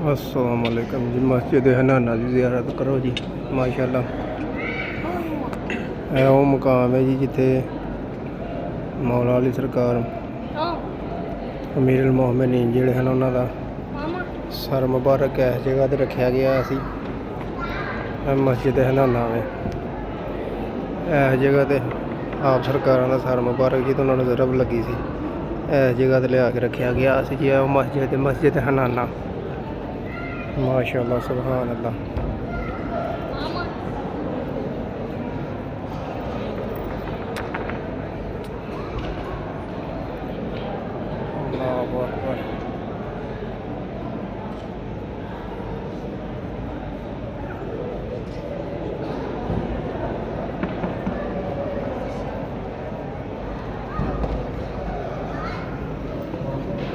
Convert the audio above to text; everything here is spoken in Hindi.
अस्सलाम वालेकुम जी। मस्जिद हनाना की ज़ियारत करो जी माशाल्लाह। है वो मुकाम है जी जिथे मौला अली सरकार अमीरुल मोमिनीन जिहड़े हैं उन्हां दा सर मुबारक इस जगह ते रखा गया सी। मस्जिद हनाना में इस जगह ते आप सरकारां दा सर मुबारक जी तो उन्होंने ज़रब लगी सी। इस जगह ते लिया के रखा गया सी जी। मस्जिद हनाना माशाल्लाह सुभान अल्लाह। अल्लाहु अकबर।